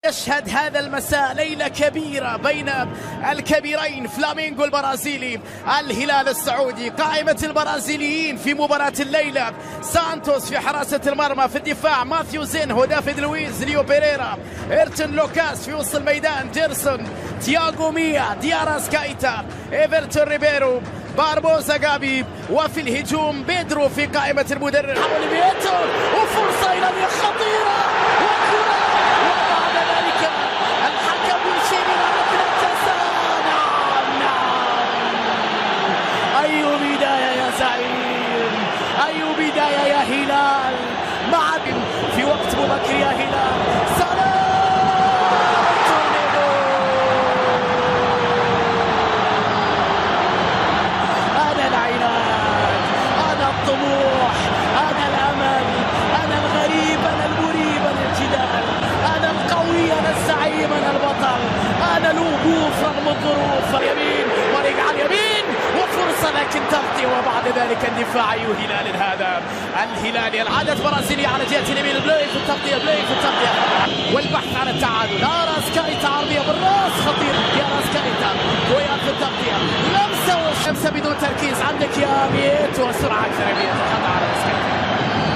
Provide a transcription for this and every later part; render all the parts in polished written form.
يشهد هذا المساء ليلة كبيرة بين الكبيرين فلامينغو البرازيلي، الهلال السعودي. قائمة البرازيليين في مباراة الليلة: سانتوس في حراسة المرمى، في الدفاع ماثيو زينهو، دافيد لويز، ليو بيريرا، ايرتون لوكاس في وسط الميدان، ديرسون، تياغو ميا، دياراس كايتا، ايفرتون ريبيرو، باربوزا جابي، وفي الهجوم بيدرو في قائمة المدرب. حول بيتو وفرصة إلى خطيرة وكرة، وبعد ذلك الحكم يشير إلى ركلة جزاء. نعم أي بداية يا زعيم، أي بداية يا هلال، مع في وقت مبكر يا هلال. الطموح، أنا الأمل، أنا الغريب، أنا المريب، أنا الجدال، أنا القوي، أنا الزعيم، أنا البطل، أنا الوقوف رغم الظروف. يمين ورجع على اليمين وفرصة لكن تغطية، وبعد ذلك الدفاع. أي هلال هذا، الهلالي العدد برازيلي على جهة اليمين، بلاي في التغطية، بلاي في التغطية والبحث عن التعادل. دياراس كايتا عرضية بالراس خطيرة، دياراس كايتا ويا في التغطية، لمسة بدون تركيز. عندك يا ميتو سرعة أكثر، ميتو خطأ على سكايتا،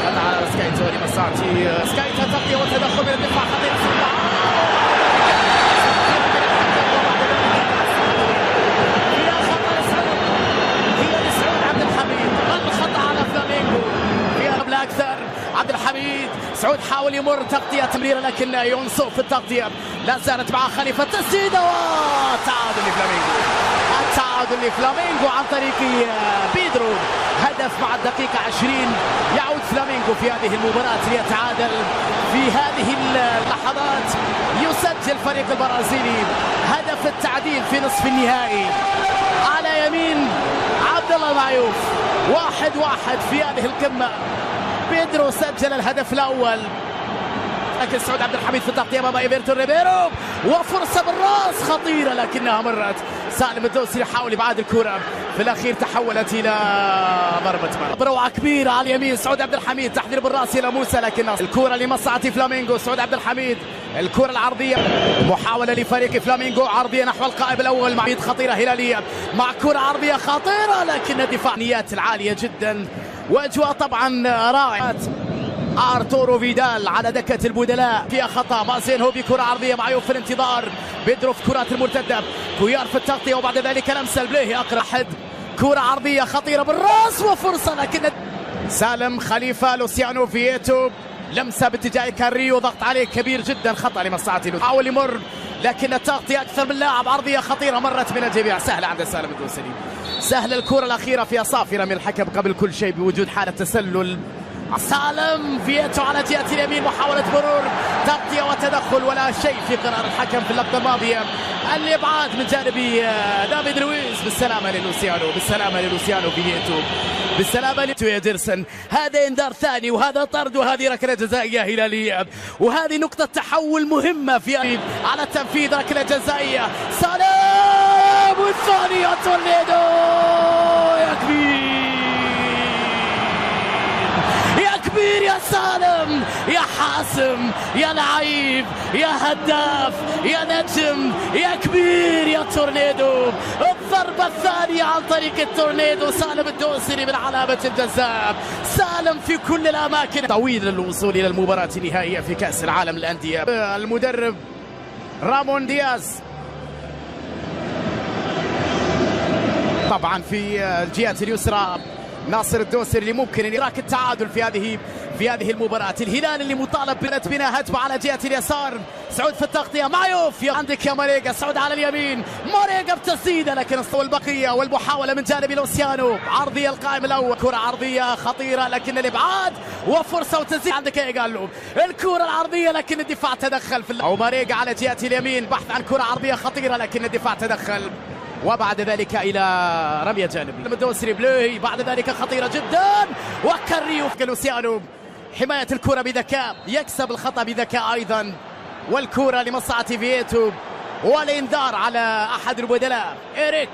خطأ على سكايتا لمساتي سكايتا، تغطية وتدخل من الدفاع خطير. أكثر عبد الحميد سعود حاول يمر تغطية تمريرة لكن ينصف في التغطية، لا زالت مع خليفة، تسديدة وتعادل لفلامينغو، التعادل لفلامينغو عن طريق بيدرو. هدف مع الدقيقة 20، يعود فلامينغو في هذه المباراة ليتعادل. في هذه اللحظات يسجل فريق البرازيلي هدف التعديل في نصف النهائي على يمين عبد الله معيوف. 1-1 في هذه القمة. بيدرو سجل الهدف الأول، لكن سعود عبد الحميد في التغطية أمام ايفرتون ريبيرو، وفرصة بالراس خطيرة لكنها مرت. سالم الدوسري حاول إبعاد الكرة، في الأخير تحولت إلى ضربة بروعة كبيرة على اليمين. سعود عبد الحميد تحضير بالراس إلى موسى، لكن الكرة لمصلحة فلامينغو. سعود عبد الحميد الكرة العرضية، محاولة لفريق فلامينغو، عرضية نحو القائم الأول مع خطيرة هلالية، مع كرة عرضية خطيرة لكن الدفاع نيات العالية جدا، واجواء طبعا رائعة. ارتورو فيدال على دكة البدلاء، فيها خطأ. مازينهو بكرة عرضية، معيوف في الانتظار، بيدرو في كرات المرتدة، كويار في التغطية، وبعد ذلك لمسة البليهي أقرب حد، كرة عرضية خطيرة بالراس وفرصة لكن سالم خليفة، لوسيانو فييتو، لمسة باتجاه كاريو، ضغط عليه كبير جدا، خطأ لمصلحته، حاول يمر لكن التغطية أكثر من لاعب، عرضية خطيرة مرت من الجميع، سهلة عند سالم الدوسري، سهل. الكرة الأخيرة فيها صافرة من الحكم قبل كل شيء بوجود حالة تسلل. سالم فييتو على جهة اليمين، محاولة مرور، تغطية وتدخل ولا شيء في قرار الحكم في اللقطة الماضية. الإبعاد من جانب دافيد لويز. بالسلامة للوسيانو، بالسلامة للوسيانو فييتو، بالسلامة يا ديرسون. هذا انذار ثاني، وهذا طرد، وهذه ركلة جزائية هلالية، وهذه نقطة تحول مهمة في على تنفيذ ركلة جزائية. سالم والثانية تورنيدو، يا كبير يا كبير يا سالم، يا حاسم، يا لعيب، يا هداف، يا نجم، يا كبير يا تورنيدو. الضربة الثانية عن طريق التورنيدو، سالم الدوسري من علامة الجزاء. سالم في كل الأماكن، طويل للوصول إلى المباراة النهائية في كأس العالم للأندية. المدرب رامون دياز طبعا في الجهة اليسرى، ناصر الدوسري اللي ممكن ان يراك التعادل في هذه المباراة. الهلال اللي مطالب بناء هجمة على جهة اليسار، سعود في التغطية، معيوف، عندك يا ماريجا، سعود على اليمين، ماريجا بتسديدة لكن البقية والمحاولة من جانب لوسيانو، عرضية القائم الأول، كرة عرضية خطيرة لكن الإبعاد وفرصة وتسديد. عندك يا قالوا الكرة العرضية لكن الدفاع تدخل أو ماريجا على جهة اليمين، بحث عن كرة عرضية خطيرة لكن الدفاع تدخل، وبعد ذلك إلى رمية جانبية. الدوسري بلوي بعد ذلك خطيرة جدا، وكاريو لوسيانو، حماية الكرة بذكاء، يكسب الخطأ بذكاء أيضا، والكرة لمصلحة فييتو، والإنذار على أحد البدلاء إيريك